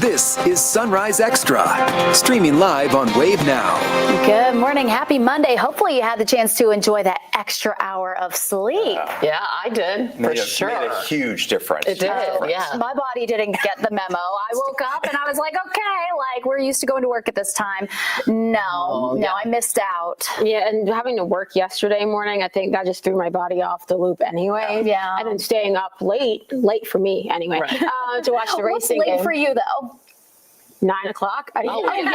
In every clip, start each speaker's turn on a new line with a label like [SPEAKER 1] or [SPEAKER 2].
[SPEAKER 1] This is Sunrise Extra, streaming live on Wave Now.
[SPEAKER 2] Good morning. Happy Monday. Hopefully you had the chance to enjoy that extra hour of sleep.
[SPEAKER 3] Yeah, I did, for sure.
[SPEAKER 4] Made a huge difference.
[SPEAKER 3] It did, yeah.
[SPEAKER 2] My body didn't get the memo. I woke up and I was like, okay, like we're used to going to work at this time. No, I missed out.
[SPEAKER 3] Yeah, and having to work yesterday morning, I think that just threw my body off the loop anyway.
[SPEAKER 2] Yeah.
[SPEAKER 3] And then staying up late for me anyway, to watch the racing
[SPEAKER 2] What's late
[SPEAKER 3] game.
[SPEAKER 2] for you though?
[SPEAKER 3] 9 o'clock.
[SPEAKER 2] That's really late.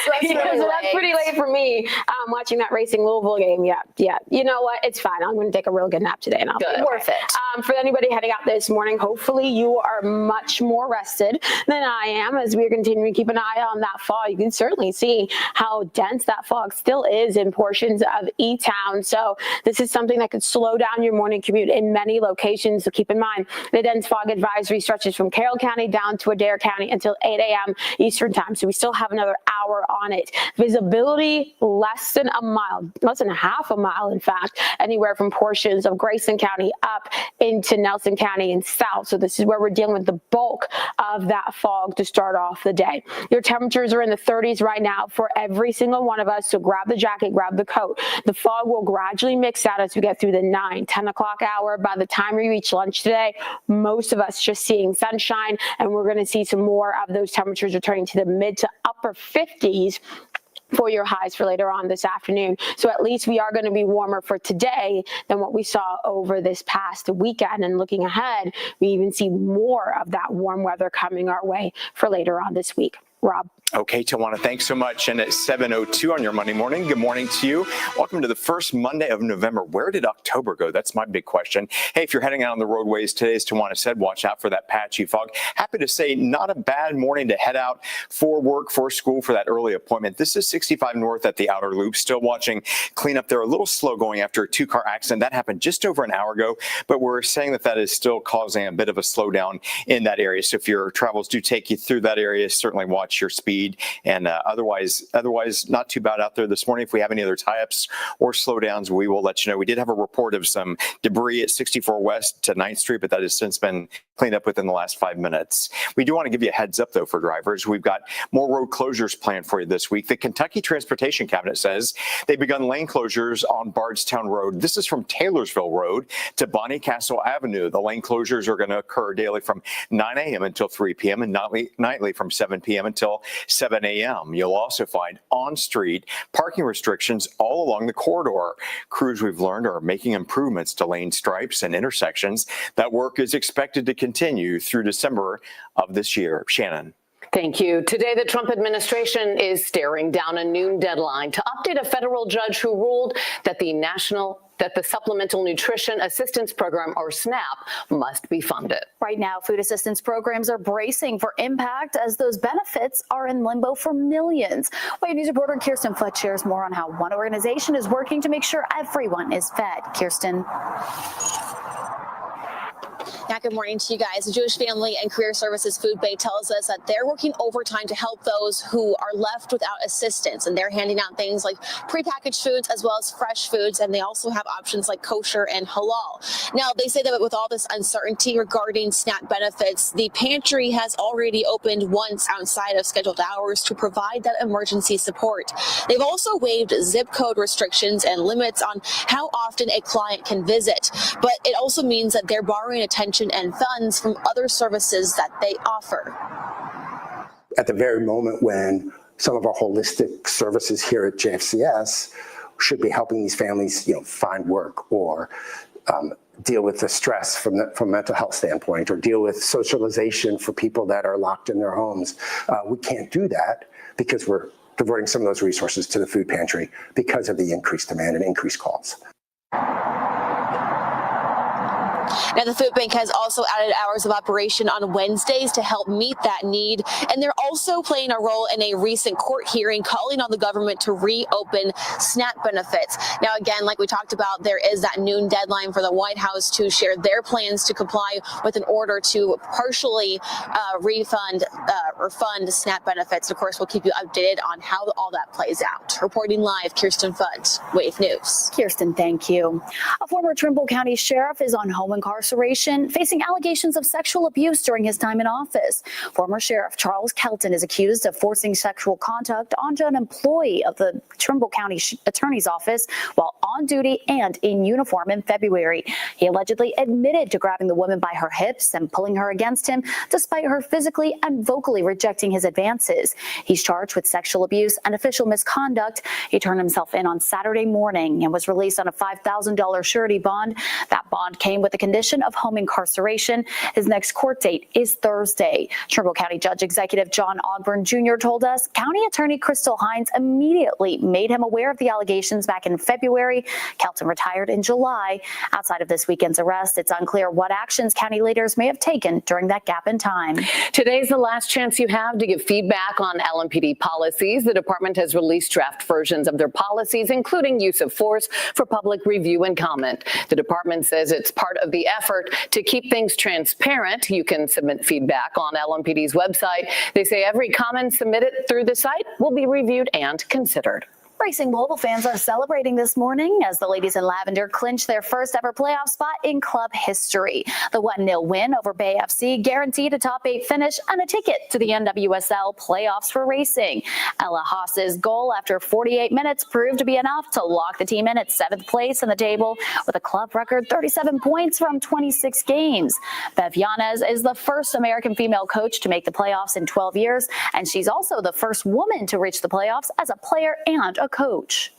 [SPEAKER 2] So that's really late.
[SPEAKER 3] That's pretty late for me. Watching that Racing Louisville game. Yeah. You know what? It's fine. I'm going to take a real good nap today, and I'll be
[SPEAKER 2] worth it.
[SPEAKER 3] For anybody heading out this morning, hopefully you are much more rested than I am as we're continuing to keep an eye on that fog. You can certainly see how dense that fog still is in portions of E-Town. So this is something that could slow down your morning commute in many locations. So keep in mind the dense fog advisory stretches from Carroll County down to Adair County until 8 a.m. Eastern time. So we still have another hour on it. Visibility less than a half a mile, in fact, anywhere from portions of Grayson County up into Nelson County and south. So this is where we're dealing with the bulk of that fog to start off the day. Your temperatures are in the 30s right now for every single one of us. So grab the jacket, grab the coat. The fog will gradually mix out as we get through the 9, 10 o'clock hour. By the time we reach lunch today, most of us just seeing sunshine, and we're going to see some more of those temperatures returning to the mid to upper 50s for your highs for later on this afternoon. So at least we are going to be warmer for today than what we saw over this past weekend. And looking ahead, we even see more of that warm weather coming our way for later on this week. Rob.
[SPEAKER 4] Okay, Tawana, thanks so much. And at 7:02 on your Monday morning, good morning to you. Welcome to the first Monday of November. Where did October go? That's my big question. Hey, if you're heading out on the roadways today, as Tawana said, watch out for that patchy fog. Happy to say, not a bad morning to head out for work, for school, for that early appointment. This is 65 north at the outer loop. Still watching cleanup there. A little slow going after a 2-car accident. That happened just over an hour ago, but we're saying that is still causing a bit of a slowdown in that area. So if your travels do take you through that area, certainly watch your speed. And otherwise, not too bad out there this morning. If we have any other tie-ups or slowdowns, we will let you know. We did have a report of some debris at 64 West to 9th Street, but that has since been cleaned up within the last 5 minutes. We do want to give you a heads up, though, for drivers. We've got more road closures planned for you this week. The Kentucky Transportation Cabinet says they've begun lane closures on Bardstown Road. This is from Taylorsville Road to Bonnycastle Avenue. The lane closures are going to occur daily from 9 a.m. until 3 p.m. and nightly from 7 p.m. until 7 a.m. You'll also find on-street parking restrictions all along the corridor. Crews, we've learned, are making improvements to lane stripes and intersections. That work is expected to continue through December of this year. Shannon.
[SPEAKER 5] Thank you. Today, the Trump administration is staring down a noon deadline to update a federal judge who ruled that the Supplemental Nutrition Assistance Program, or SNAP, must be funded.
[SPEAKER 2] Right now, food assistance programs are bracing for impact as those benefits are in limbo for millions. Wave News reporter Kirsten Fletch shares more on how one organization is working to make sure everyone is fed. Kirsten.
[SPEAKER 6] Yeah, good morning to you guys. The Jewish Family and Career Services Food Bank tells us that they're working overtime to help those who are left without assistance. And they're handing out things like prepackaged foods as well as fresh foods. And they also have options like kosher and halal. Now, they say that with all this uncertainty regarding SNAP benefits, the pantry has already opened once outside of scheduled hours to provide that emergency support. They've also waived zip code restrictions and limits on how often a client can visit. But it also means that they're borrowing attention and funds from other services that they offer.
[SPEAKER 7] At the very moment when some of our holistic services here at JFCS should be helping these families, find work or deal with the stress from a mental health standpoint, or deal with socialization for people that are locked in their homes. We can't do that because we're diverting some of those resources to the food pantry because of the increased demand and increased calls.
[SPEAKER 6] Now, the food bank has also added hours of operation on Wednesdays to help meet that need. And they're also playing a role in a recent court hearing calling on the government to reopen SNAP benefits. Now, again, like we talked about, there is that noon deadline for the White House to share their plans to comply with an order to partially refund or fund SNAP benefits. Of course, we'll keep you updated on how all that plays out. Reporting live, Kirsten Fudge, Wave News.
[SPEAKER 2] Kirsten, thank you. A former Trimble County sheriff is on home incarceration incarceration, facing allegations of sexual abuse during his time in office. Former Sheriff Charles Kelton is accused of forcing sexual contact onto an employee of the Trimble County Attorney's Office while on duty and in uniform in February. He allegedly admitted to grabbing the woman by her hips and pulling her against him, despite her physically and vocally rejecting his advances. He's charged with sexual abuse and official misconduct. He turned himself in on Saturday morning and was released on a $5,000 surety bond. That bond came with the condition of home incarceration. His next court date is Thursday. Trimble County Judge Executive John Ogburn Jr. told us County Attorney Crystal Hines immediately made him aware of the allegations back in February. Kelton retired in July. Outside of this weekend's arrest, it's unclear what actions county leaders may have taken during that gap in time.
[SPEAKER 5] Today's the last chance you have to give feedback on LMPD policies. The department has released draft versions of their policies, including use of force, for public review and comment. The department says it's part of the effort to keep things transparent. You can submit feedback on LMPD's website. They say every comment submitted through the site will be reviewed and considered.
[SPEAKER 2] Racing Louisville fans are celebrating this morning as the ladies in lavender clinch their first ever playoff spot in club history. The 1-0 win over Bay FC guaranteed a top 8 finish and a ticket to the NWSL playoffs for Racing. Ella Haas's goal after 48 minutes proved to be enough to lock the team in at 7th place in the table with a club record 37 points from 26 games. Bev Yanez is the first American female coach to make the playoffs in 12 years, and she's also the first woman to reach the playoffs as a player and a coach.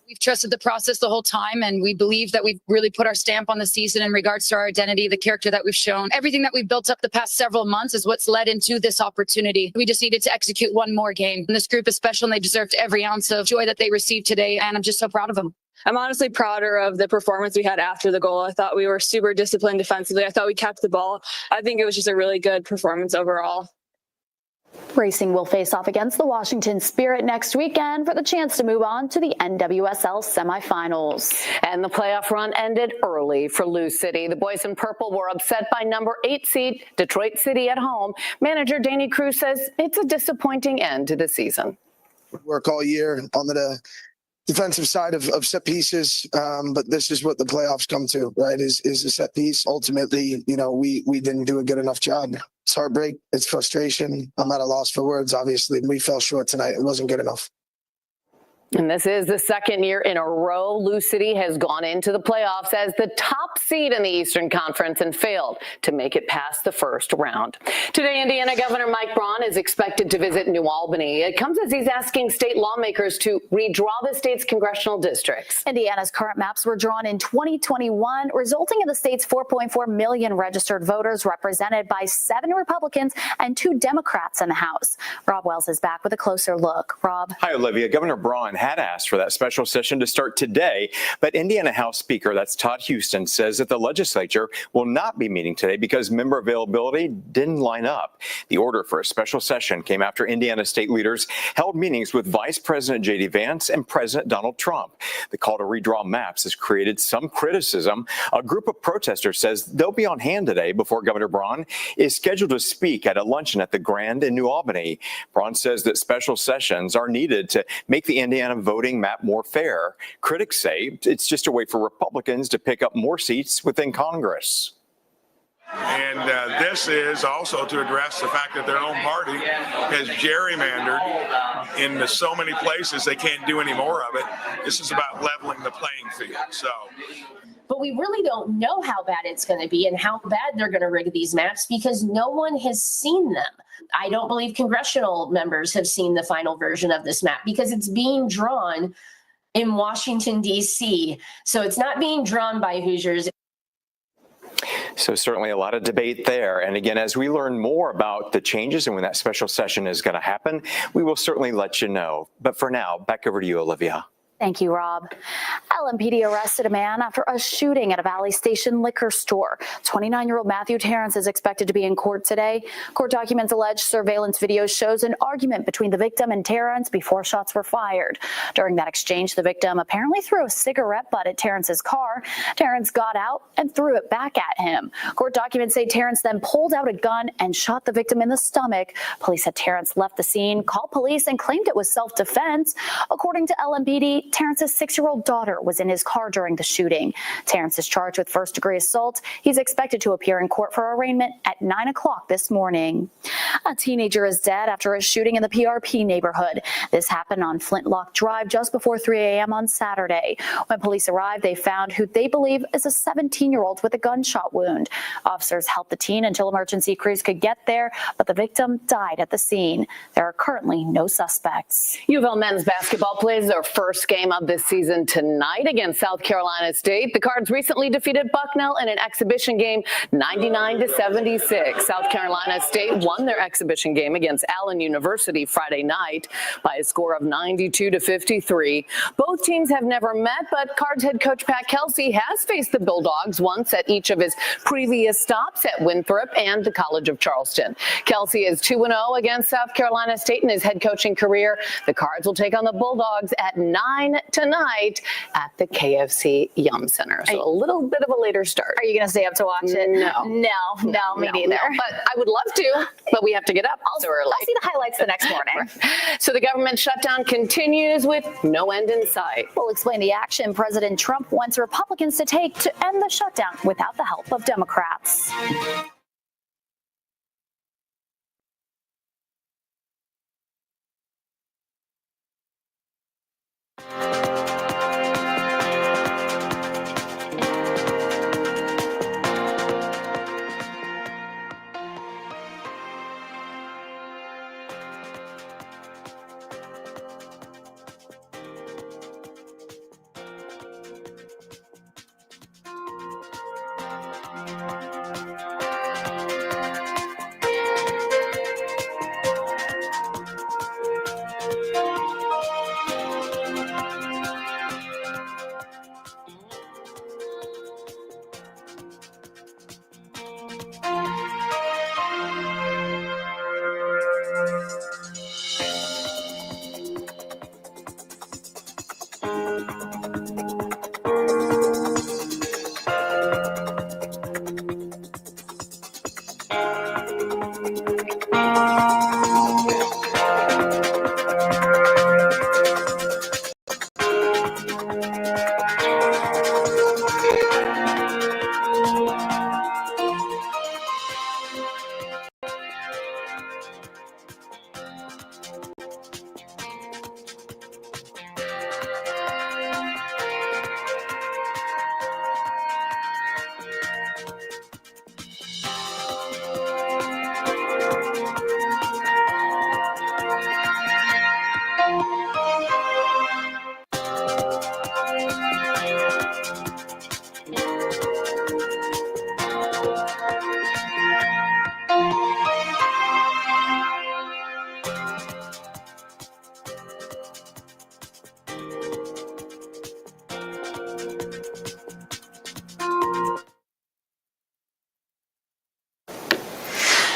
[SPEAKER 8] We've trusted the process the whole time, and we believe that we've really put our stamp on the season in regards to our identity, the character that we've shown. Everything that we've built up the past several months is what's led into this opportunity. We just needed to execute one more game. And this group is special, and they deserved every ounce of joy that they received today, and I'm just so proud of them.
[SPEAKER 9] I'm honestly prouder of the performance we had after the goal. I thought we were super disciplined defensively. I thought we kept the ball. I think it was just a really good performance overall.
[SPEAKER 2] Racing will face off against the Washington Spirit next weekend for the chance to move on to the NWSL semifinals.
[SPEAKER 5] And the playoff run ended early for Lou City. The boys in purple were upset by number 8 seed Detroit City at home. Manager Danny Cruz says it's a disappointing end to the season.
[SPEAKER 10] Work all year on the defensive side of set pieces, but this is what the playoffs come to, right? Is a set piece. Ultimately, we didn't do a good enough job. It's heartbreak. It's frustration. I'm at a loss for words. Obviously, we fell short tonight. It wasn't good enough.
[SPEAKER 5] And this is the second year in a row Lou City has gone into the playoffs as the top seed in the Eastern Conference and failed to make it past the first round. Today, Indiana Governor Mike Braun is expected to visit New Albany. It comes as he's asking state lawmakers to redraw the state's congressional districts.
[SPEAKER 2] Indiana's current maps were drawn in 2021, resulting in the state's 4.4 million registered voters, represented by 7 Republicans and 2 Democrats in the House. Rob Wells is back with a closer look. Rob.
[SPEAKER 4] Hi, Olivia. Governor Braun had asked for that special session to start today, but Indiana House Speaker, that's Todd Houston, says that the legislature will not be meeting today because member availability didn't line up. The order for a special session came after Indiana state leaders held meetings with Vice President J.D. Vance and President Donald Trump. The call to redraw maps has created some criticism. A group of protesters says they'll be on hand today before Governor Braun is scheduled to speak at a luncheon at the Grand in New Albany. Braun says that special sessions are needed to make the Indiana voting map more fair. Critics say it's just a way for Republicans to pick up more seats within Congress.
[SPEAKER 11] And this is also to address the fact that their own party has gerrymandered in so many places they can't do any more of it. This is about leveling the playing field.
[SPEAKER 12] But we really don't know how bad it's going to be and how bad they're going to rig these maps because no one has seen them. I don't believe congressional members have seen the final version of this map because it's being drawn in Washington, D.C. So it's not being drawn by Hoosiers.
[SPEAKER 4] So certainly a lot of debate there. And again, as we learn more about the changes and when that special session is going to happen, we will certainly let you know. But for now, back over to you, Olivia.
[SPEAKER 2] Thank you, Rob. LMPD arrested a man after a shooting at a Valley Station liquor store. 29-year-old Matthew Terrence is expected to be in court today. Court documents allege surveillance video shows an argument between the victim and Terrence before shots were fired. During that exchange, the victim apparently threw a cigarette butt at Terrence's car. Terrence got out and threw it back at him. Court documents say Terrence then pulled out a gun and shot the victim in the stomach. Police said Terrence left the scene, called police, and claimed it was self-defense. According to LMPD, Terrence's 6-year-old daughter was in his car during the shooting. Terrence is charged with first-degree assault. He's expected to appear in court for arraignment at 9 o'clock this morning. A teenager is dead after a shooting in the PRP neighborhood. This happened on Flintlock Drive just before 3 a.m. on Saturday. When police arrived, they found who they believe is a 17-year-old with a gunshot wound. Officers helped the teen until emergency crews could get there, but the victim died at the scene. There are currently no suspects.
[SPEAKER 5] U of L men's basketball plays their first game of this season tonight against South Carolina State. The Cards recently defeated Bucknell in an exhibition game 99-76. South Carolina State won their exhibition game against Allen University Friday night by a score of 92-53. Both teams have never met, but Cards head coach Pat Kelsey has faced the Bulldogs once at each of his previous stops at Winthrop and the College of Charleston. Kelsey is 2-0 against South Carolina State in his head coaching career. The Cards will take on the Bulldogs at 9 tonight at the KFC Yum Center. So a little bit of a later start.
[SPEAKER 2] Are you going to stay up to watch it?
[SPEAKER 5] No,
[SPEAKER 2] me neither.
[SPEAKER 5] No, but I would love to, but we have to get up so early.
[SPEAKER 2] I'll see the highlights the next morning.
[SPEAKER 5] So the government shutdown continues with no end in sight.
[SPEAKER 2] We'll explain the action President Trump wants Republicans to take to end the shutdown without the help of Democrats.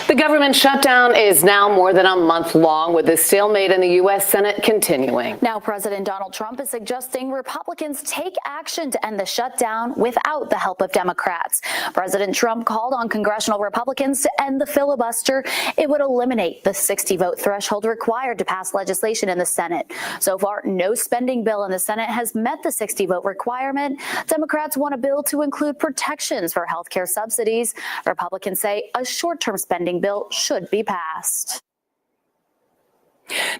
[SPEAKER 5] The government shutdown is now more than a month long, with the stalemate in the U.S. Senate continuing.
[SPEAKER 2] Now, President Donald Trump is suggesting Republicans take action to end the shutdown without the help of Democrats. President Trump called on congressional Republicans to end the filibuster. It would eliminate the 60-vote threshold required to pass legislation in the Senate. So far, no spending bill in the Senate has met the 60-vote requirement. Democrats want a bill to include protections for health care subsidies. Republicans say a short-term spending bill should be passed.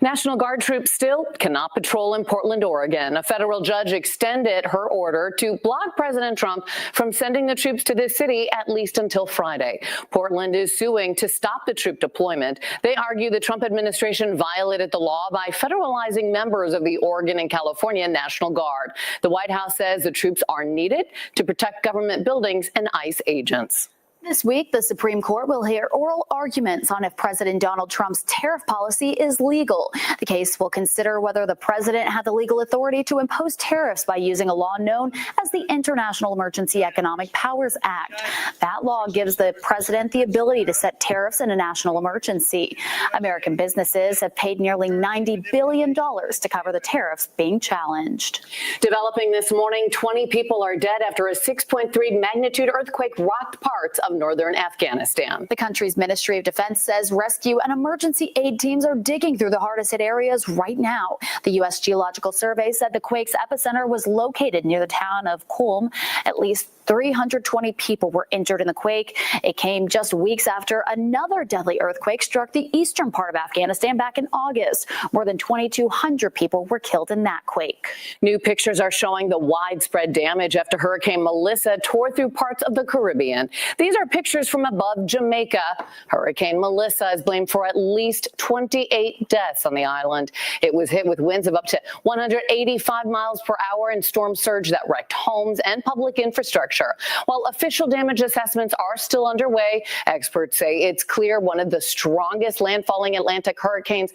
[SPEAKER 5] National Guard troops still cannot patrol in Portland, Oregon. A federal judge extended her order to block President Trump from sending the troops to this city at least until Friday. Portland is suing to stop the troop deployment. They argue the Trump administration violated the law by federalizing members of the Oregon and California National Guard. The White House says the troops are needed to protect government buildings and ICE agents.
[SPEAKER 2] This week, the Supreme Court will hear oral arguments on if President Donald Trump's tariff policy is legal. The case will consider whether the president had the legal authority to impose tariffs by using a law known as the International Emergency Economic Powers Act. That law gives the president the ability to set tariffs in a national emergency. American businesses have paid nearly $90 billion to cover the tariffs being challenged.
[SPEAKER 5] Developing this morning, 20 people are dead after a 6.3 magnitude earthquake rocked parts of northern Afghanistan.
[SPEAKER 2] The country's Ministry of Defense says rescue and emergency aid teams are digging through the hardest hit areas right now. The U.S. Geological Survey said the quake's epicenter was located near the town of Qom. At least 320 people were injured in the quake. It came just weeks after another deadly earthquake struck the eastern part of Afghanistan back in August. More than 2,200 people were killed in that quake.
[SPEAKER 5] New pictures are showing the widespread damage after Hurricane Melissa tore through parts of the Caribbean. These are pictures from above Jamaica. Hurricane Melissa is blamed for at least 28 deaths on the island. It was hit with winds of up to 185 miles per hour and storm surge that wrecked homes and public infrastructure. While official damage assessments are still underway, experts say it's clear one of the strongest landfalling Atlantic hurricanes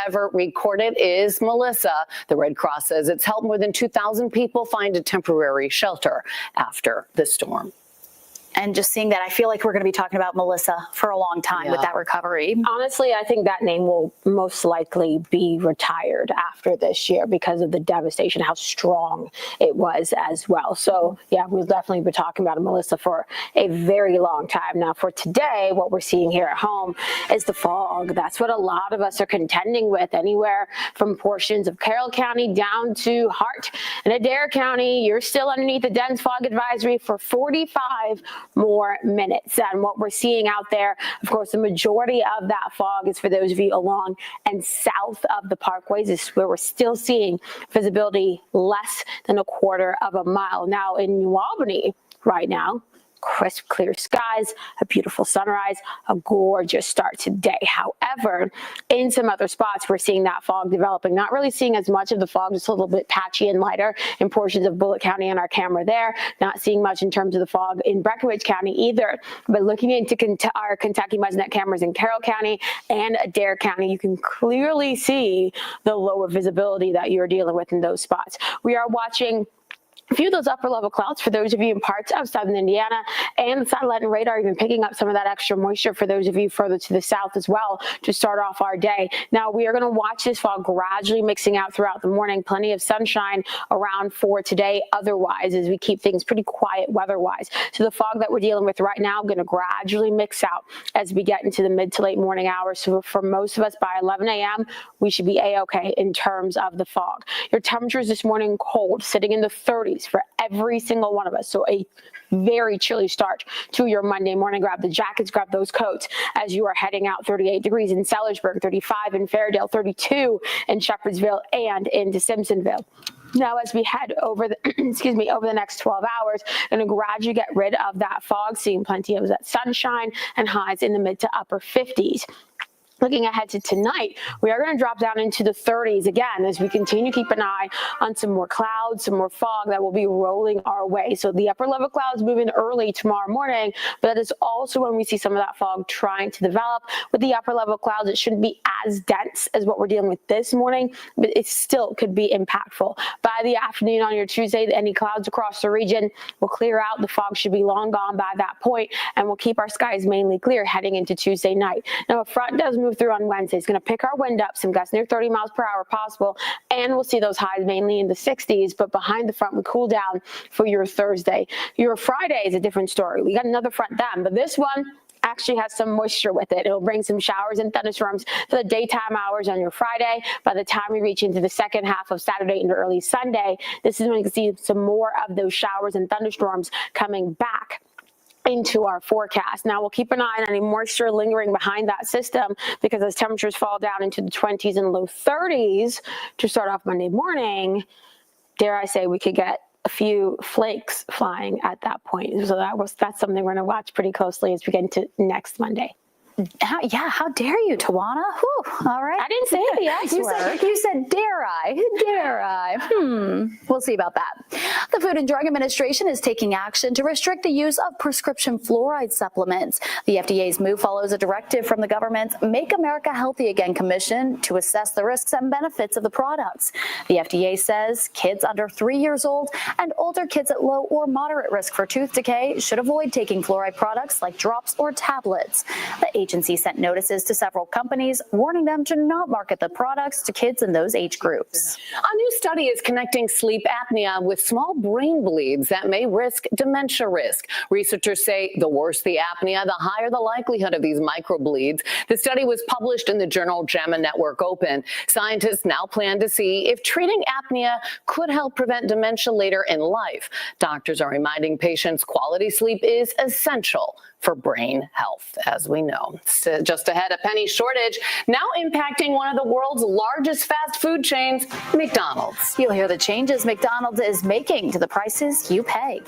[SPEAKER 5] ever recorded is Melissa. The Red Cross says it's helped more than 2,000 people find a temporary shelter after the storm.
[SPEAKER 2] And just seeing that, I feel like we're going to be talking about Melissa for a long time with that recovery.
[SPEAKER 3] Honestly, I think that name will most likely be retired after this year because of the devastation, how strong it was as well. So, yeah, we'll definitely be talking about Melissa for a very long time. Now, for today, what we're seeing here at home is the fog. That's what a lot of us are contending with, anywhere from portions of Carroll County down to Hart and Adair County. You're still underneath the dense fog advisory for 45 more minutes. And what we're seeing out there, of course, the majority of that fog is for those of you along and south of the parkways, is where we're still seeing visibility less than a quarter of a mile. Now in New Albany right now, crisp, clear skies, a beautiful sunrise, a gorgeous start to the day. However, in some other spots, we're seeing that fog developing. Not really seeing as much of the fog, just a little bit patchy and lighter in portions of Bullitt County on our camera there. Not seeing much in terms of the fog in Breckinridge County either. But looking into our Kentucky MUSNet cameras in Carroll County and Adair County, you can clearly see the lower visibility that you're dealing with in those spots. We are watching a few of those upper level clouds for those of you in parts of southern Indiana, and the satellite and radar even picking up some of that extra moisture for those of you further to the south as well to start off our day. Now we are going to watch this fog gradually mixing out throughout the morning. Plenty of sunshine around for today otherwise, as we keep things pretty quiet weather-wise. So the fog that we're dealing with right now going to gradually mix out as we get into the mid to late morning hours. So for most of us by 11 a.m., we should be A-okay in terms of the fog. Your temperatures this morning cold, sitting in the 30s for every single one of us. So a very chilly start to your Monday morning. Grab the jackets, grab those coats as you are heading out. 38 degrees in Sellersburg, 35 in Fairdale, 32 in Shepherdsville and into Simpsonville. Now, as we head over the, over the next 12 hours, going to gradually get rid of that fog, seeing plenty of that sunshine and highs in the mid to upper 50s. Looking ahead to tonight, we are going to drop down into the 30s again as we continue to keep an eye on some more clouds, some more fog that will be rolling our way. So the upper level clouds move in early tomorrow morning, but that is also when we see some of that fog trying to develop. With the upper level clouds, it shouldn't be as dense as what we're dealing with this morning, but it still could be impactful. By the afternoon on your Tuesday, any clouds across the region will clear out. The fog should be long gone by that point, and we'll keep our skies mainly clear heading into Tuesday night. Now, a front does move through on Wednesday. It's going to pick our wind up, some gusts near 30 miles per hour possible, and we'll see those highs mainly in the 60s, but behind the front we cool down for your Thursday. Your Friday is a different story. We got another front then, but this one actually has some moisture with it. It'll bring some showers and thunderstorms for the daytime hours on your Friday. By the time we reach into the second half of Saturday into early Sunday, this is when you can see some more of those showers and thunderstorms coming back into our forecast. Now we'll keep an eye on any moisture lingering behind that system, because as temperatures fall down into the 20s and low 30s to start off Monday morning, dare I say we could get a few flakes flying at that point. So that's something we're going to watch pretty closely as we get into next Monday.
[SPEAKER 2] How dare you, Tawana? Whew, all right.
[SPEAKER 3] I didn't say the S word.
[SPEAKER 2] You said, dare I? Dare I? We'll see about that. The Food and Drug Administration is taking action to restrict the use of prescription fluoride supplements. The FDA's move follows a directive from the government's Make America Healthy Again Commission to assess the risks and benefits of the products. The FDA says kids under 3 years old and older kids at low or moderate risk for tooth decay should avoid taking fluoride products like drops or tablets. The agency sent notices to several companies warning them to not market the products to kids in those age groups.
[SPEAKER 5] A new study is connecting sleep apnea with small brain bleeds that may risk dementia risk. Researchers say the worse the apnea, the higher the likelihood of these microbleeds. The study was published in the journal JAMA Network Open. Scientists now plan to see if treating apnea could help prevent dementia later in life. Doctors are reminding patients quality sleep is essential for brain health, as we know. So just ahead, a penny shortage now impacting one of the world's largest fast food chains, McDonald's.
[SPEAKER 2] You'll hear the changes McDonald's is making to the prices you pay.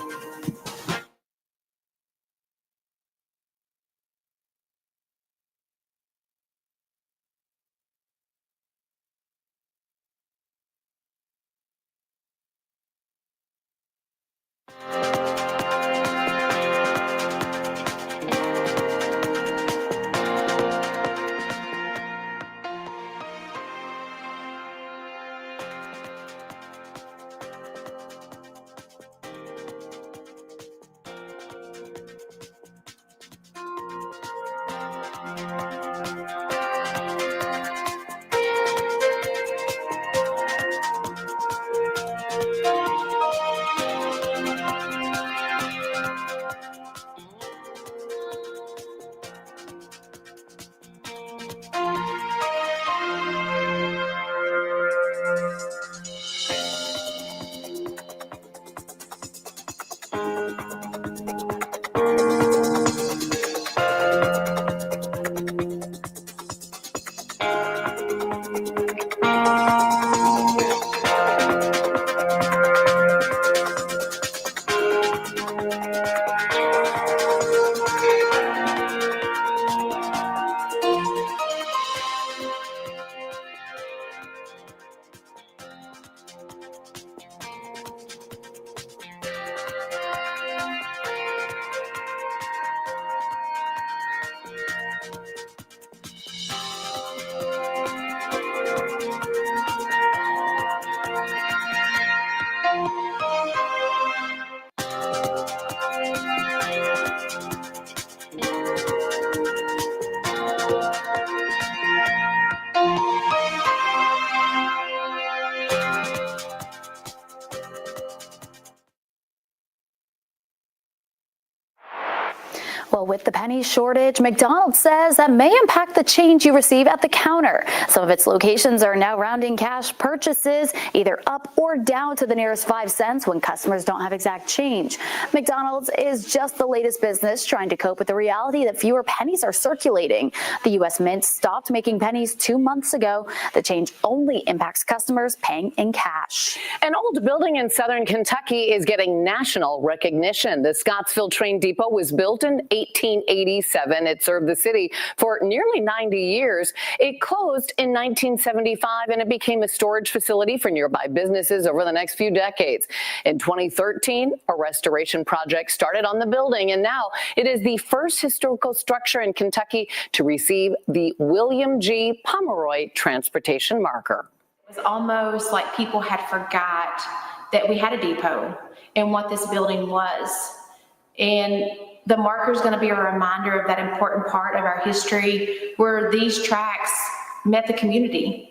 [SPEAKER 2] Well, with the penny shortage, McDonald's says that may impact the change you receive at the counter. Some of its locations are now rounding cash purchases either up or down to the nearest 5 cents when customers don't have exact change. McDonald's is just the latest business trying to cope with the reality that fewer pennies are circulating. The U.S. Mint stopped making pennies 2 months ago. The change only impacts customers paying in cash.
[SPEAKER 5] An old building in southern Kentucky is getting national recognition. The Scottsville Train Depot was built in 1887. It served the city for nearly 90 years. It closed in 1975 and it became a storage facility for nearby businesses over the next few decades. In 2013, a restoration project started on the building, and now it is the first historical structure in Kentucky to receive the William G. Pomeroy Transportation Marker.
[SPEAKER 13] It was almost like people had forgot that we had a depot and what this building was. And the marker is going to be a reminder of that important part of our history where these tracks met the community.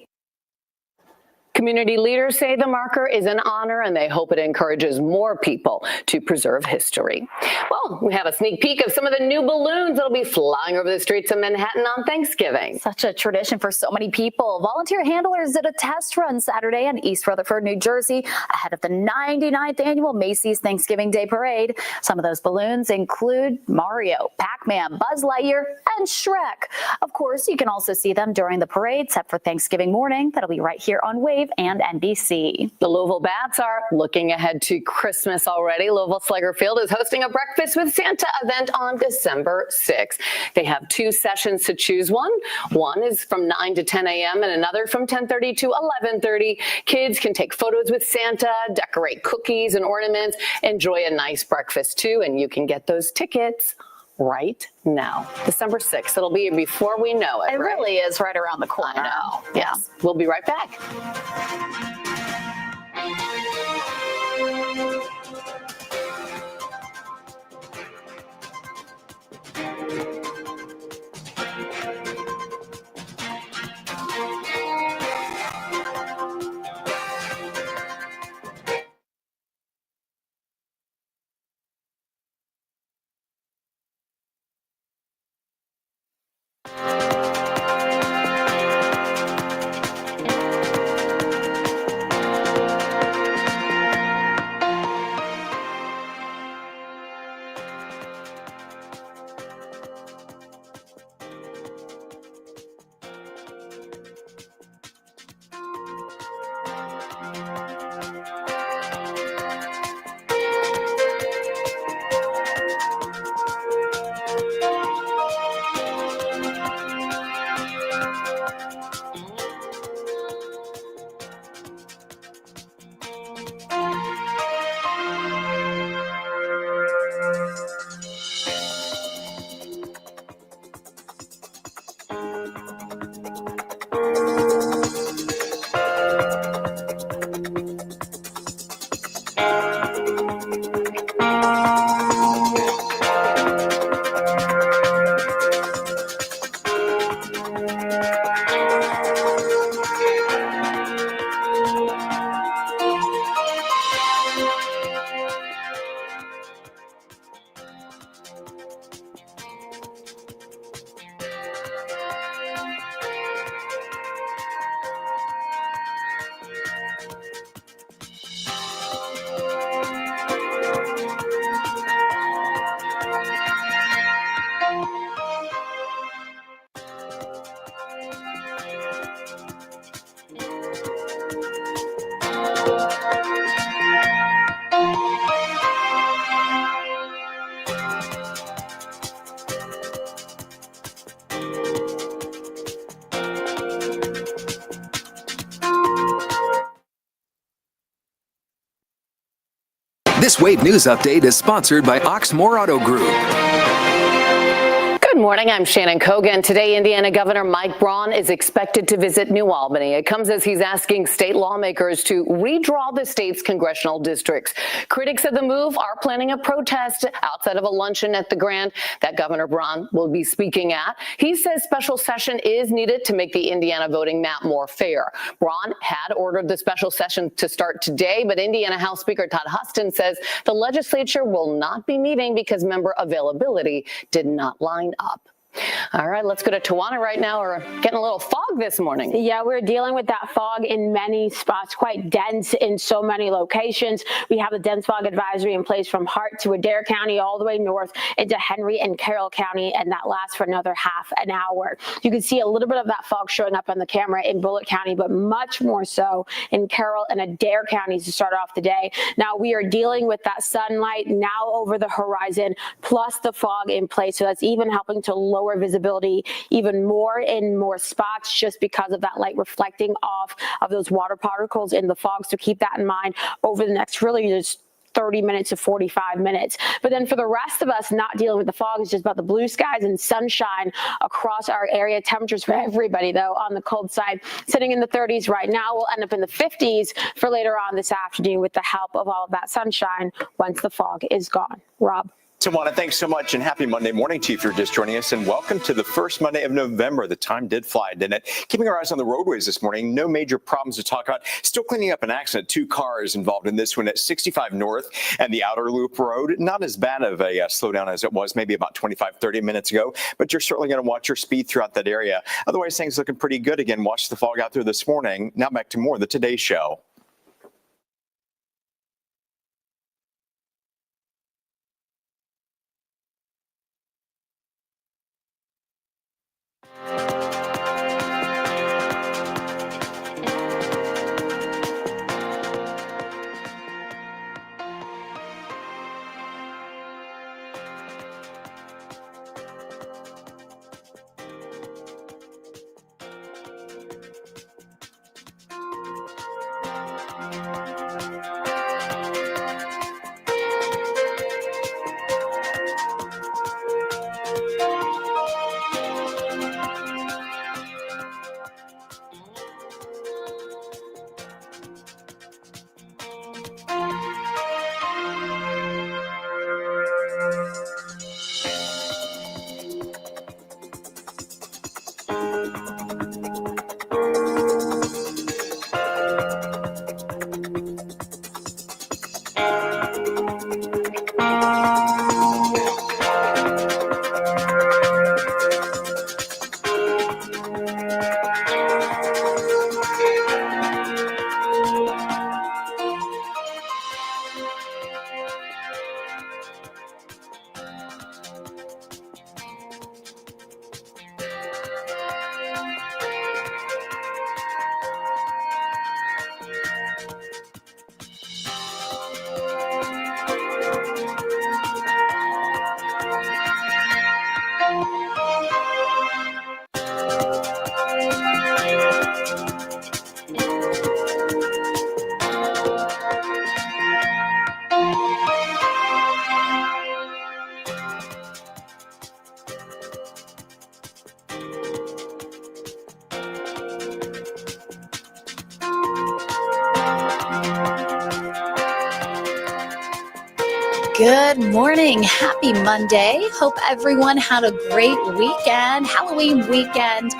[SPEAKER 5] Community leaders say the marker is an honor and they hope it encourages more people to preserve history. Well, we have a sneak peek of some of the new balloons that'll be flying over the streets of Manhattan on Thanksgiving.
[SPEAKER 2] Such a tradition for so many people. Volunteer handlers did a test run Saturday in East Rutherford, New Jersey, ahead of the 99th annual Macy's Thanksgiving Day Parade. Some of those balloons include Mario, Pac-Man, Buzz Lightyear, and Shrek. Of course, you can also see them during the parade set for Thanksgiving morning. That'll be right here on Wave and NBC.
[SPEAKER 5] The Louisville Bats are looking ahead to Christmas already. Louisville Slugger Field is hosting a Breakfast with Santa event on December 6th. They have 2 sessions to choose one. One is from 9 to 10 a.m. and another from 10:30 to 11:30. Kids can take photos with Santa, decorate cookies and ornaments, enjoy a nice breakfast too, and you can get those tickets right now. December 6th. It'll be before we know it.
[SPEAKER 2] It really is right around the corner.
[SPEAKER 5] I know.
[SPEAKER 2] Yeah.
[SPEAKER 5] Yes. We'll be right back.
[SPEAKER 1] This Wave News Update is sponsored by Oxmoor Auto Group.
[SPEAKER 5] Good morning. I'm Shannon Kogan. Today, Indiana Governor Mike Braun is expected to visit New Albany. It comes as he's asking state lawmakers to redraw the state's congressional districts. Critics of the move are planning a protest outside of a luncheon at the Grand that Governor Braun will be speaking at. He says special session is needed to make the Indiana voting map more fair. Braun had ordered the special session to start today, but Indiana House Speaker Todd Huston says the legislature will not be meeting because member availability did not line up. All right, let's go to Tawana right now. We're getting a little fog this morning.
[SPEAKER 3] Yeah, we're dealing with that fog in many spots, quite dense in so many locations. We have a dense fog advisory in place from Hart to Adair County all the way north into Henry and Carroll County, and that lasts for another half an hour. You can see a little bit of that fog showing up on the camera in Bullitt County, but much more so in Carroll and Adair counties to start off the day. Now we are dealing with that sunlight now over the horizon, plus the fog in place, so that's even helping to lower visibility even more in more spots just because of that light reflecting off of those water particles in the fog. So keep that in mind over the next really just 30 minutes to 45 minutes. But then for the rest of us not dealing with the fog, it's just about the blue skies and sunshine across our area. Temperatures for everybody, though, on the cold side, sitting in the 30s right now. We'll end up in the 50s for later on this afternoon with the help of all of that sunshine once the fog is gone. Rob.
[SPEAKER 4] Tawana, thanks so much, and happy Monday morning to you if you're just joining us, and welcome to the first Monday of November. The time did fly, didn't it? Keeping our eyes on the roadways this morning, no major problems to talk about. Still cleaning up an accident. 2 cars involved in this one at 65 North and the Outer Loop Road. Not as bad of a slowdown as it was maybe about 25, 30 minutes ago, but you're certainly going to watch your speed throughout that area. Otherwise, things looking pretty good. Again, watch the fog out there this morning. Now back to more of the Today Show.
[SPEAKER 2] Good morning. Happy Monday. Hope everyone had a great weekend, Halloween weekend.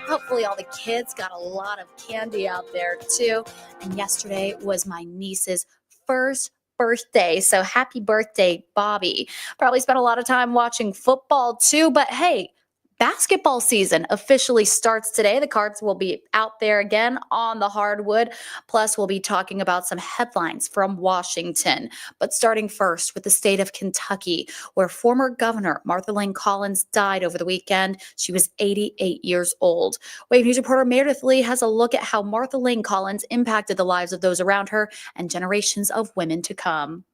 [SPEAKER 2] Hopefully all the kids got a lot of candy out there too. And yesterday was my niece's first birthday. So happy birthday, Bobby. Probably spent a lot of time watching football too, but hey, basketball season officially starts today. The Cards will be out there again on the hardwood. Plus, we'll be talking about some headlines from Washington. But starting first with the state of Kentucky, where former Governor Martha Lane Collins died over the weekend. She was 88 years old. Wave News reporter Meredith Lee has a look at how Martha Lane Collins impacted the lives of those around her and generations of women to come.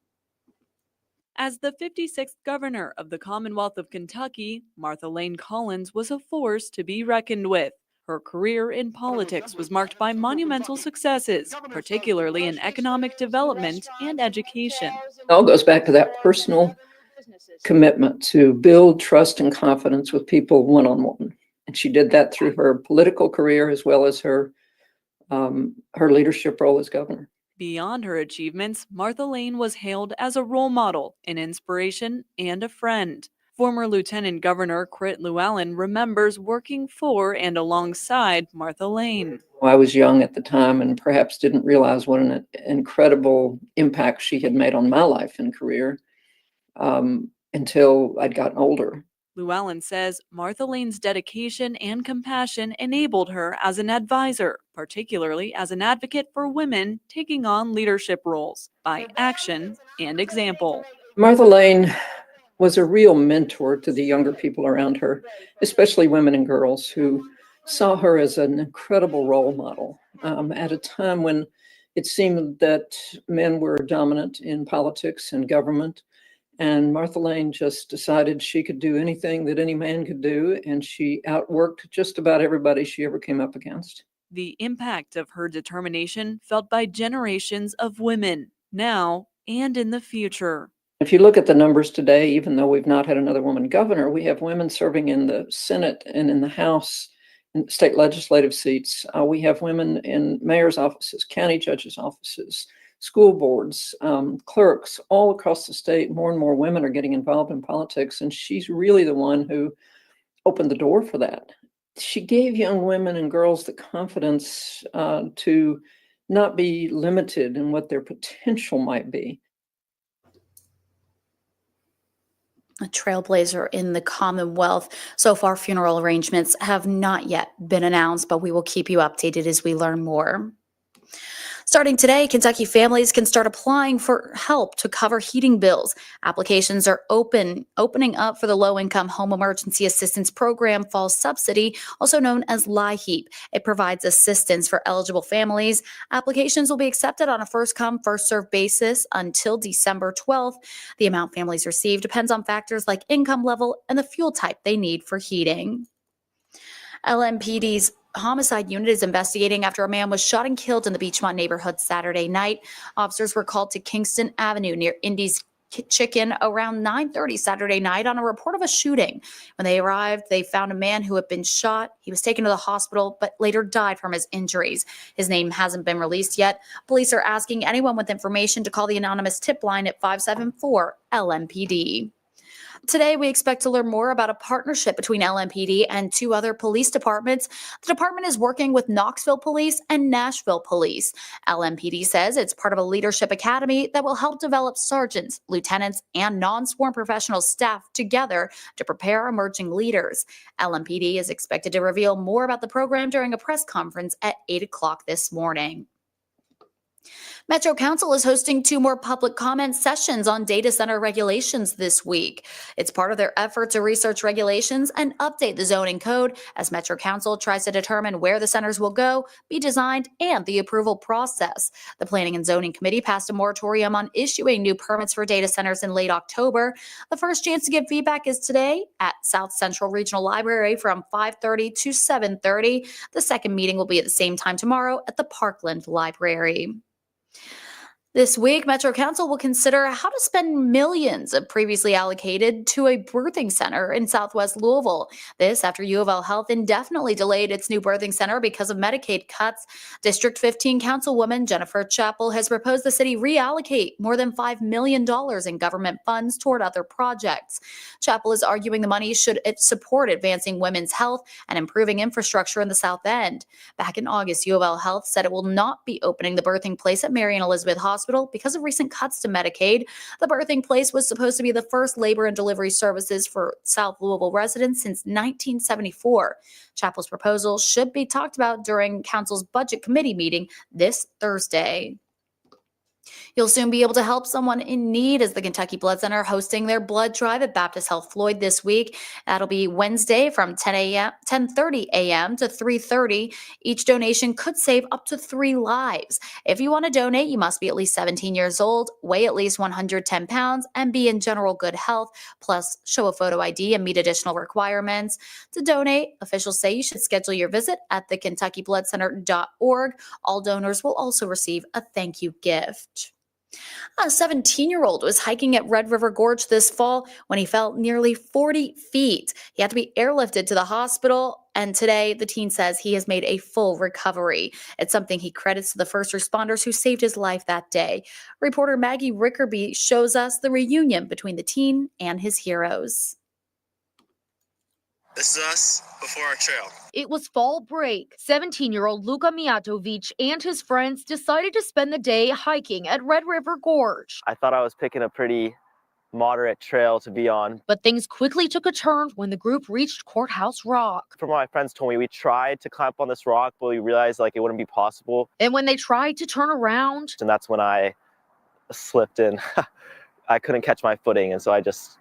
[SPEAKER 14] As the 56th governor of the Commonwealth of Kentucky, Martha Lane Collins was a force to be reckoned with. Her career in politics was marked by monumental successes, particularly in economic development and education.
[SPEAKER 15] It all goes back to that personal commitment to build trust and confidence with people one-on-one. And she did that through her political career as well as her leadership role as governor.
[SPEAKER 14] Beyond her achievements, Martha Lane was hailed as a role model, an inspiration, and a friend. Former Lieutenant Governor Crit Llewellyn remembers working for and alongside Martha Lane.
[SPEAKER 15] I was young at the time and perhaps didn't realize what an incredible impact she had made on my life and career until I'd gotten older.
[SPEAKER 14] Llewellyn says Martha Lane's dedication and compassion enabled her as an advisor, particularly as an advocate for women taking on leadership roles by action and example.
[SPEAKER 15] Martha Lane was a real mentor to the younger people around her, especially women and girls who saw her as an incredible role model at a time when it seemed that men were dominant in politics and government. And Martha Lane just decided she could do anything that any man could do, and she outworked just about everybody she ever came up against.
[SPEAKER 14] The impact of her determination felt by generations of women, now and in the future.
[SPEAKER 15] If you look at the numbers today, even though we've not had another woman governor, we have women serving in the Senate and in the House, in state legislative seats. We have women in mayor's offices, county judges' offices, school boards, clerks, all across the state. More and more women are getting involved in politics, and she's really the one who opened the door for that. She gave young women and girls the confidence to not be limited in what their potential might be.
[SPEAKER 2] A trailblazer in the Commonwealth. So far, funeral arrangements have not yet been announced, but we will keep you updated as we learn more. Starting today, Kentucky families can start applying for help to cover heating bills. Applications are opening up for the Low-Income Home Emergency Assistance Program Fall Subsidy, also known as LIHEAP. It provides assistance for eligible families. Applications will be accepted on a first-come, first-served basis until December 12th. The amount families receive depends on factors like income level and the fuel type they need for heating. LMPD's homicide unit is investigating after a man was shot and killed in the Beachmont neighborhood Saturday night. Officers were called to Kingston Avenue near Indy's Chicken around 9:30 Saturday night on a report of a shooting. When they arrived, they found a man who had been shot. He was taken to the hospital, but later died from his injuries. His name hasn't been released yet. Police are asking anyone with information to call the anonymous tip line at 574-LMPD. Today, we expect to learn more about a partnership between LMPD and two other police departments. The department is working with Knoxville Police and Nashville Police. LMPD says it's part of a leadership academy that will help develop sergeants, lieutenants, and non-sworn professional staff together to prepare emerging leaders. LMPD is expected to reveal more about the program during a press conference at 8 o'clock this morning. Metro Council is hosting 2 more public comment sessions on data center regulations this week. It's part of their effort to research regulations and update the zoning code as Metro Council tries to determine where the centers will go, be designed, and the approval process. The Planning and Zoning Committee passed a moratorium on issuing new permits for data centers in late October. The first chance to give feedback is today at South Central Regional Library from 5:30 to 7:30. The second meeting will be at the same time tomorrow at the Parkland Library. This week, Metro Council will consider how to spend millions of previously allocated to a birthing center in Southwest Louisville. This after U of L Health indefinitely delayed its new birthing center because of Medicaid cuts. District 15 Councilwoman Jennifer Chappell has proposed the city reallocate more than $5 million in government funds toward other projects. Chappell is arguing the money should support advancing women's health and improving infrastructure in the South End. Back in August, U of L Health said it will not be opening the birthing place at Mary and Elizabeth Hospital because of recent cuts to Medicaid. The birthing place was supposed to be the first labor and delivery services for South Louisville residents since 1974. Chappell's proposal should be talked about during Council's Budget Committee meeting this Thursday. You'll soon be able to help someone in need as the Kentucky Blood Center hosting their blood drive at Baptist Health Floyd this week. That'll be Wednesday from 10:30 a.m. to 3:30. Each donation could save up to 3 lives. If you want to donate, you must be at least 17 years old, weigh at least 110 pounds, and be in general good health, plus show a photo ID and meet additional requirements. To donate, officials say you should schedule your visit at thekentuckybloodcenter.org. All donors will also receive a thank you gift. A 17-year-old was hiking at Red River Gorge this fall when he fell nearly 40 feet. He had to be airlifted to the hospital, and today the teen says he has made a full recovery. It's something he credits to the first responders who saved his life that day. Reporter Maggie Rickerby shows us the reunion between the teen and his heroes.
[SPEAKER 16] This is us before our trail.
[SPEAKER 17] It was fall break. 17-year-old Luka Mijatovic and his friends decided to spend the day hiking at Red River Gorge.
[SPEAKER 18] I thought I was picking a pretty moderate trail to be on.
[SPEAKER 17] But things quickly took a turn when the group reached Courthouse Rock.
[SPEAKER 18] From what my friends told me, we tried to climb up on this rock, but we realized it wouldn't be possible.
[SPEAKER 17] And when they tried to turn around,
[SPEAKER 18] And that's when I slipped and I couldn't catch my footing, and so I just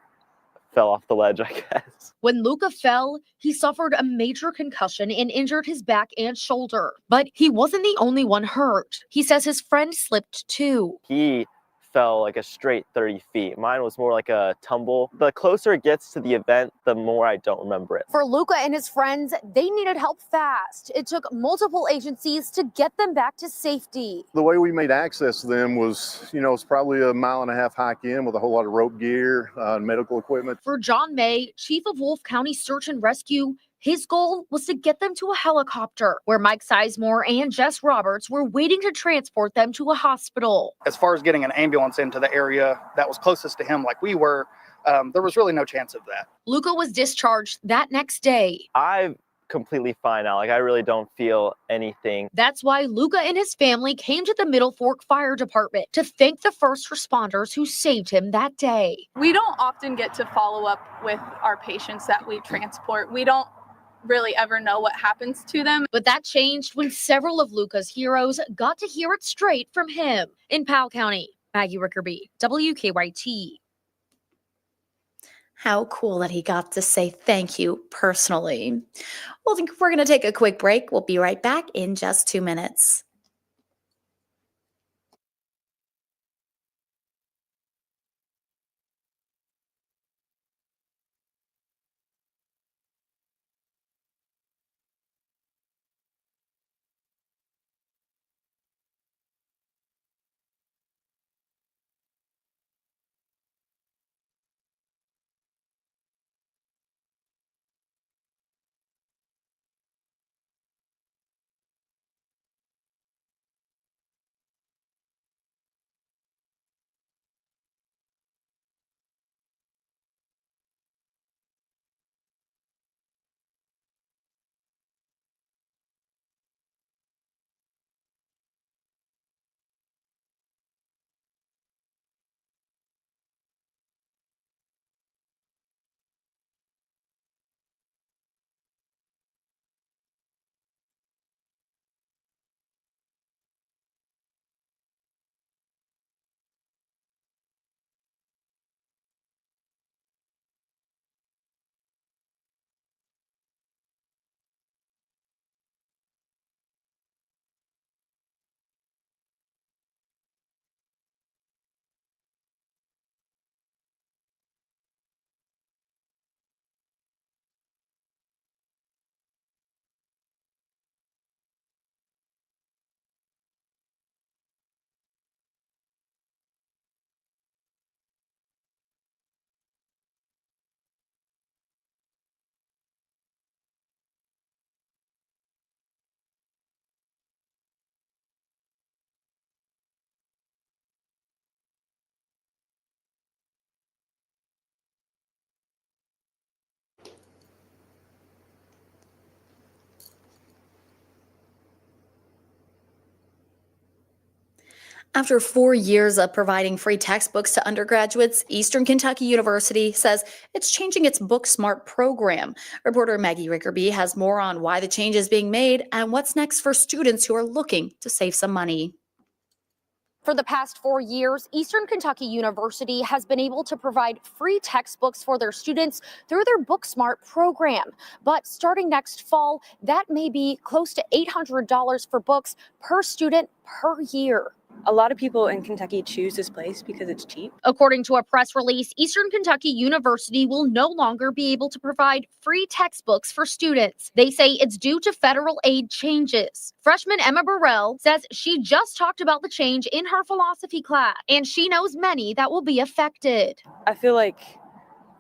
[SPEAKER 18] fell off the ledge, I guess.
[SPEAKER 17] When Luka fell, he suffered a major concussion and injured his back and shoulder. But he wasn't the only one hurt. He says his friend slipped too.
[SPEAKER 18] He fell like a straight 30 feet. Mine was more like a tumble. The closer it gets to the event, the more I don't remember it.
[SPEAKER 17] For Luka and his friends, they needed help fast. It took multiple agencies to get them back to safety.
[SPEAKER 19] The way we made access to them was, it's probably a 1.5 mile hike in with a whole lot of rope gear and medical equipment.
[SPEAKER 17] For John May, chief of Wolfe County Search and Rescue, his goal was to get them to a helicopter, where Mike Sizemore and Jess Roberts were waiting to transport them to a hospital.
[SPEAKER 20] As far as getting an ambulance into the area that was closest to him like we were, there was really no chance of that.
[SPEAKER 17] Luka was discharged that next day.
[SPEAKER 18] I'm completely fine now. I really don't feel anything.
[SPEAKER 17] That's why Luka and his family came to the Middle Fork Fire Department to thank the first responders who saved him that day.
[SPEAKER 21] We don't often get to follow up with our patients that we transport. We don't really ever know what happens to them.
[SPEAKER 17] But that changed when several of Luka's heroes got to hear it straight from him. In Powell County, Maggie Rickerby, WKYT.
[SPEAKER 2] How cool that he got to say thank you personally. Well, I think we're going to take a quick break. We'll be right back in just 2 minutes. After 4 years of providing free textbooks to undergraduates, Eastern Kentucky University says it's changing its Book Smart program. Reporter Maggie Rickerby has more on why the change is being made and what's next for students who are looking to save some money.
[SPEAKER 17] For the past 4 years, Eastern Kentucky University has been able to provide free textbooks for their students through their BookSmart program. But starting next fall, that may be close to $800 for books per student per year.
[SPEAKER 7] A lot of people in Kentucky choose this place because it's cheap.
[SPEAKER 17] According to a press release, Eastern Kentucky University will no longer be able to provide free textbooks for students. They say it's due to federal aid changes. Freshman Emma Burrell says she just talked about the change in her philosophy class, and she knows many that will be affected.
[SPEAKER 7] I feel like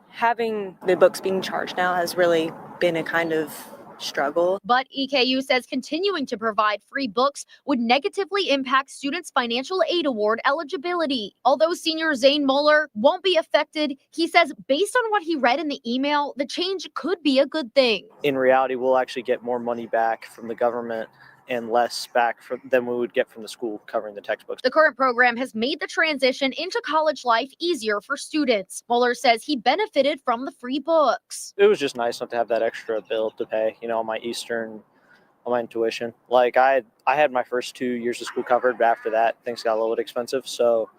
[SPEAKER 7] having the books being charged now has really been a kind of struggle.
[SPEAKER 17] But EKU says continuing to provide free books would negatively impact students' financial aid award eligibility. Although senior Zane Mueller won't be affected, he says based on what he read in the email, the change could be a good thing.
[SPEAKER 18] In reality, we'll actually get more money back from the government and less back than we would get from the school covering the textbooks.
[SPEAKER 17] The current program has made the transition into college life easier for students. Mueller says he benefited from the free books.
[SPEAKER 18] It was just nice not to have that extra bill to pay, on my tuition. Like I had my first 2 years of school covered, but after that, things got a little bit expensive. So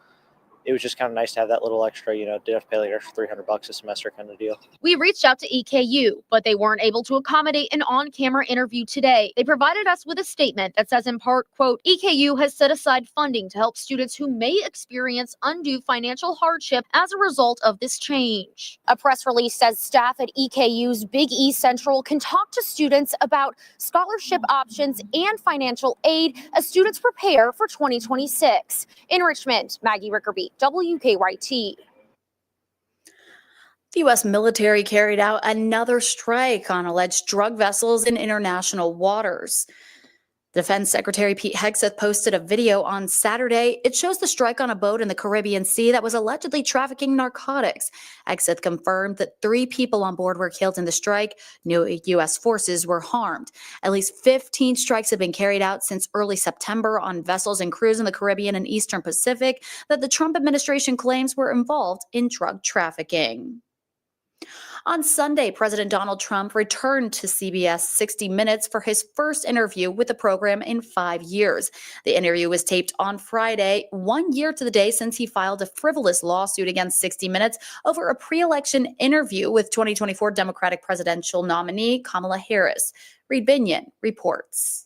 [SPEAKER 18] it was just kind of nice to have that little extra, did have to pay like extra $300 a semester kind of deal.
[SPEAKER 17] We reached out to EKU, but they weren't able to accommodate an on-camera interview today. They provided us with a statement that says in part, quote, EKU has set aside funding to help students who may experience undue financial hardship as a result of this change. A press release says staff at EKU's Big East Central can talk to students about scholarship options and financial aid as students prepare for 2026. In Richmond, Maggie Rickerby, WKYT.
[SPEAKER 2] The U.S. military carried out another strike on alleged drug vessels in international waters. Defense Secretary Pete Hegseth posted a video on Saturday. It shows the strike on a boat in the Caribbean Sea that was allegedly trafficking narcotics. Hegseth confirmed that 3 people on board were killed in the strike. No U.S. forces were harmed. At least 15 strikes have been carried out since early September on vessels and crews in the Caribbean and Eastern Pacific that the Trump administration claims were involved in drug trafficking. On Sunday, President Donald Trump returned to CBS 60 Minutes for his first interview with the program in 5 years. The interview was taped on Friday, 1 year to the day since he filed a frivolous lawsuit against 60 Minutes over a pre-election interview with 2024 Democratic presidential nominee Kamala Harris. Reed Binion reports.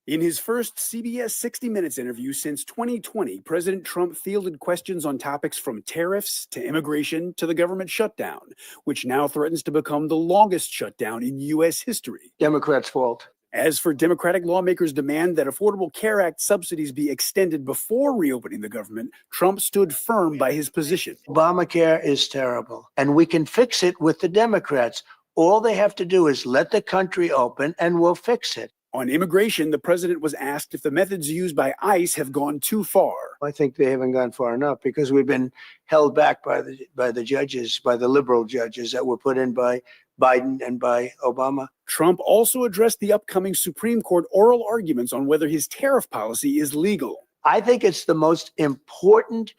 [SPEAKER 22] In his first CBS 60 Minutes interview since 2020, President Trump fielded questions on topics from tariffs to immigration to the government shutdown, which now threatens to become the longest shutdown in U.S. history.
[SPEAKER 23] Democrats' fault.
[SPEAKER 22] As for Democratic lawmakers' demand that Affordable Care Act subsidies be extended before reopening the government, Trump stood firm by his position.
[SPEAKER 23] Obamacare is terrible, and we can fix it with the Democrats. All they have to do is let the country open, and we'll fix it.
[SPEAKER 22] On immigration, the president was asked if the methods used by ICE have gone too far.
[SPEAKER 23] I think they haven't gone far enough because we've been held back by the judges, by the liberal judges that were put in by Biden and by Obama.
[SPEAKER 22] Trump also addressed the upcoming Supreme Court oral arguments on whether his tariff policy is legal.
[SPEAKER 23] I think it's the most important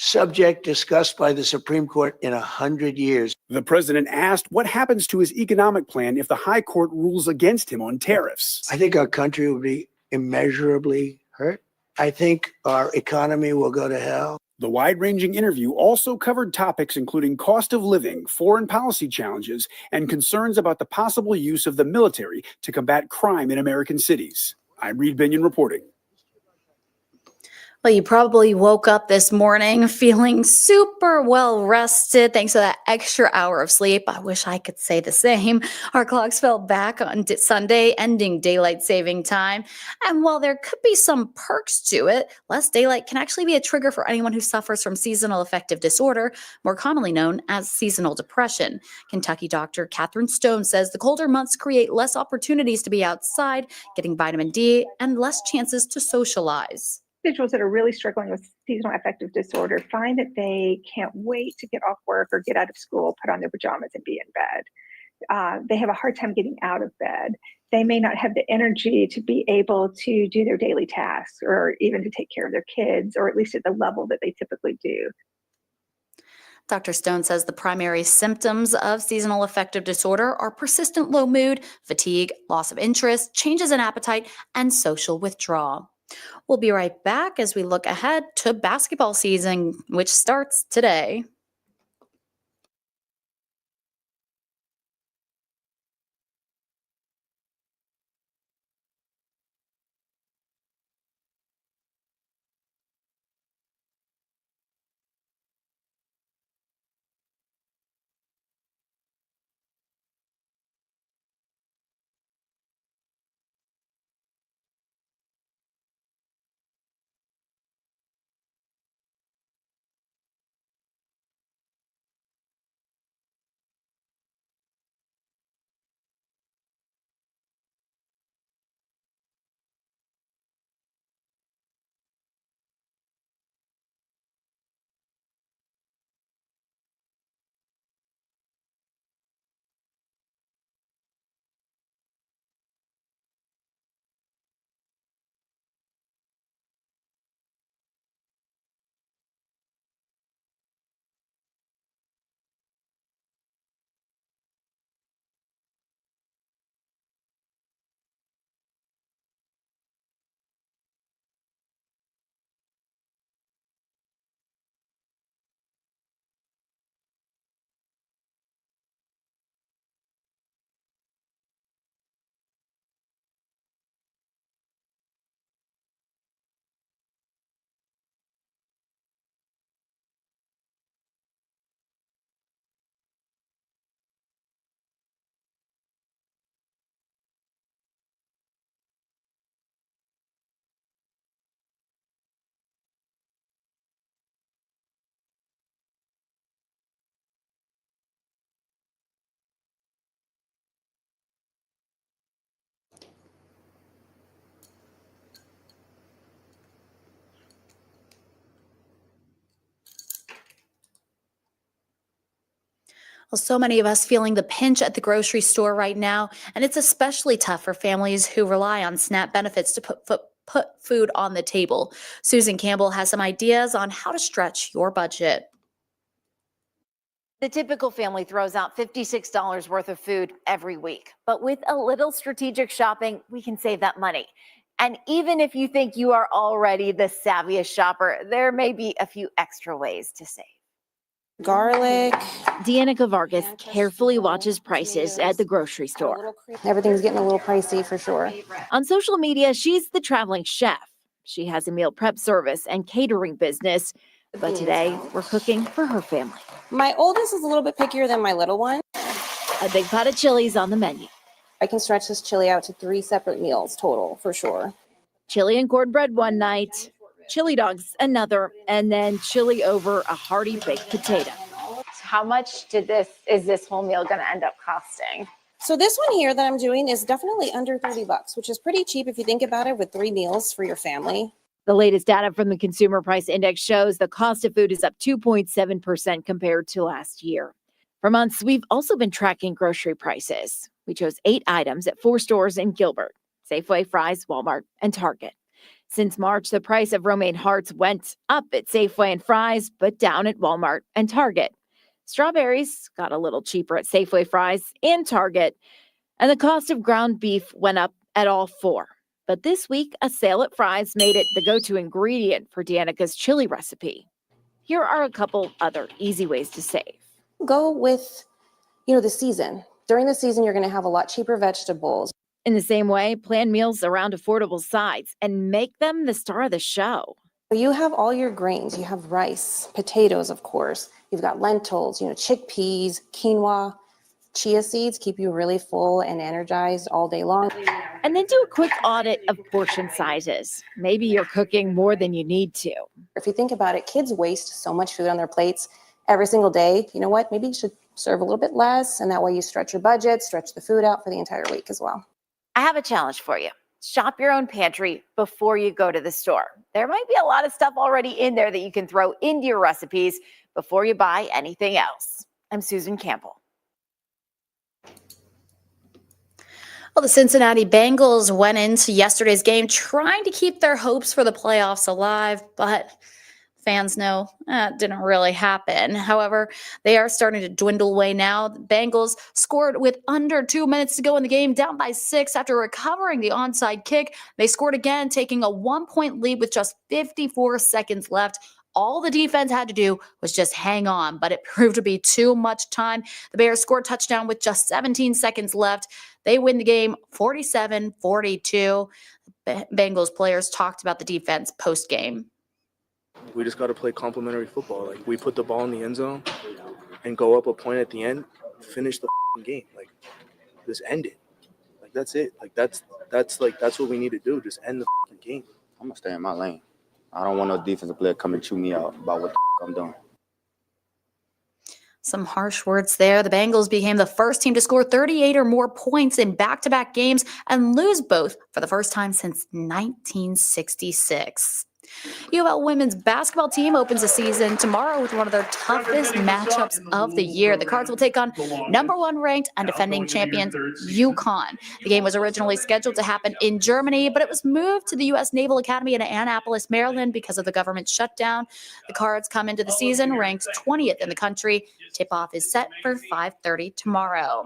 [SPEAKER 23] subject discussed by the Supreme Court in 100 years.
[SPEAKER 22] The president asked what happens to his economic plan if the high court rules against him on tariffs.
[SPEAKER 23] I think our country will be immeasurably hurt. I think our economy will go to hell.
[SPEAKER 22] The wide-ranging interview also covered topics including cost of living, foreign policy challenges, and concerns about the possible use of the military to combat crime in American cities. I'm Reed Binion reporting.
[SPEAKER 2] Well, you probably woke up this morning feeling super well rested thanks to that extra hour of sleep. I wish I could say the same. Our clocks fell back on Sunday, ending daylight saving time. And while there could be some perks to it, less daylight can actually be a trigger for anyone who suffers from seasonal affective disorder, more commonly known as seasonal depression. Kentucky doctor Catherine Stone says the colder months create less opportunities to be outside, getting vitamin D, and less chances to socialize.
[SPEAKER 24] Individuals that are really struggling with seasonal affective disorder find that they can't wait to get off work or get out of school, put on their pajamas and be in bed. They have a hard time getting out of bed. They may not have the energy to be able to do their daily tasks or even to take care of their kids, or at least at the level that they typically do.
[SPEAKER 2] Dr. Stone says the primary symptoms of seasonal affective disorder are persistent low mood, fatigue, loss of interest, changes in appetite, and social withdrawal. We'll be right back as we look ahead to basketball season, which starts today. Well, so many of us feeling the pinch at the grocery store right now, and it's especially tough for families who rely on SNAP benefits to put food on the table. Susan Campbell has some ideas on how to stretch your budget.
[SPEAKER 6] The typical family throws out $56 worth of food every week. But with a little strategic shopping, we can save that money. And even if you think you are already the savviest shopper, there may be a few extra ways to save.
[SPEAKER 8] Garlic. Danica Vargas carefully watches prices at the grocery store.
[SPEAKER 9] Everything's getting a little pricey for sure.
[SPEAKER 8] On social media, she's the traveling chef. She has a meal prep service and catering business. But today, we're cooking for her family.
[SPEAKER 9] My oldest is a little bit pickier than my little one.
[SPEAKER 8] A big pot of chilies on the menu.
[SPEAKER 9] I can stretch this chili out to 3 separate meals total, for sure.
[SPEAKER 8] Chili and cornbread one night, chili dogs another, and then chili over a hearty baked potato.
[SPEAKER 6] How much is this whole meal going to end up costing?
[SPEAKER 9] So this one here that I'm doing is definitely under $30, which is pretty cheap if you think about it, with 3 meals for your family.
[SPEAKER 8] The latest data from the Consumer Price Index shows the cost of food is up 2.7% compared to last year. For months, we've also been tracking grocery prices. We chose 8 items at 4 stores in Gilbert: Safeway, Fry's, Walmart, and Target. Since March, the price of romaine hearts went up at Safeway and Fry's, but down at Walmart and Target. Strawberries got a little cheaper at Safeway, Fry's, and Target. And the cost of ground beef went up at all 4. But this week, a sale at Fry's made it the go-to ingredient for Danica's chili recipe. Here are a couple other easy ways to save.
[SPEAKER 9] Go with, the season. During the season, you're going to have a lot cheaper vegetables.
[SPEAKER 8] In the same way, plan meals around affordable sides and make them the star of the show.
[SPEAKER 9] You have all your grains. You have rice, potatoes, of course. You've got lentils, chickpeas, quinoa. Chia seeds keep you really full and energized all day long.
[SPEAKER 8] And then do a quick audit of portion sizes. Maybe you're cooking more than you need to.
[SPEAKER 9] If you think about it, kids waste so much food on their plates every single day. You know what? Maybe you should serve a little bit less, and that way you stretch your budget, stretch the food out for the entire week as well.
[SPEAKER 6] I have a challenge for you. Shop your own pantry before you go to the store. There might be a lot of stuff already in there that you can throw into your recipes before you buy anything else. I'm Susan Campbell.
[SPEAKER 2] Well, the Cincinnati Bengals went into yesterday's game trying to keep their hopes for the playoffs alive, but fans know that didn't really happen. However, they are starting to dwindle away now. The Bengals scored with under 2 minutes to go in the game, down by 6 after recovering the onside kick. They scored again, taking a 1-point lead with just 54 seconds left. All the defense had to do was just hang on, but it proved to be too much time. The Bears scored a touchdown with just 17 seconds left. They win the game 47-42. Bengals players talked about the defense post-game.
[SPEAKER 10] We just got to play complementary football. Like, we put the ball in the end zone and go up a point at the end, finish the game. Like, just end it. Like, that's it. Like, that's what we need to do. Just end the game.
[SPEAKER 11] I'm gonna stay in my lane. I don't want no defensive player come and chew me out about what I'm doing.
[SPEAKER 2] Some harsh words there. The Bengals became the first team to score 38 or more points in back-to-back games and lose both for the first time since 1966. U of L women's basketball team opens the season tomorrow with one of their toughest matchups of the year. The Cards will take on #1 ranked and defending champions UConn. The game was originally scheduled to happen in Germany, but it was moved to the U.S. Naval Academy in Annapolis, Maryland because of the government shutdown. The Cards come into the season ranked 20th in the country. Tip-off is set for 5:30 tomorrow.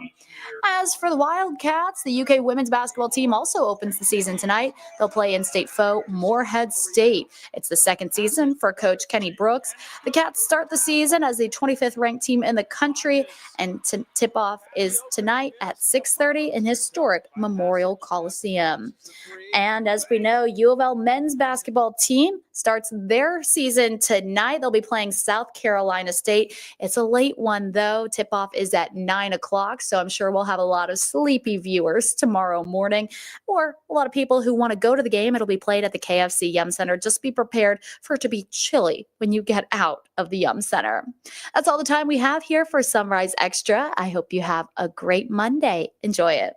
[SPEAKER 2] As for the Wildcats, the UK women's basketball team also opens the season tonight. They'll play in-state foe Morehead State. It's the second season for Coach Kenny Brooks. The Cats start the season as the 25th ranked team in the country, and tip-off is tonight at 6:30 in historic Memorial Coliseum. And as we know, U of L men's basketball team starts their season tonight. They'll be playing South Carolina State. It's a late one, though. Tip-off is at 9 o'clock, so I'm sure we'll have a lot of sleepy viewers tomorrow morning, or a lot of people who want to go to the game. It'll be played at the KFC Yum Center. Just be prepared for it to be chilly when you get out of the Yum Center. That's all the time we have here for Sunrise Extra. I hope you have a great Monday. Enjoy it.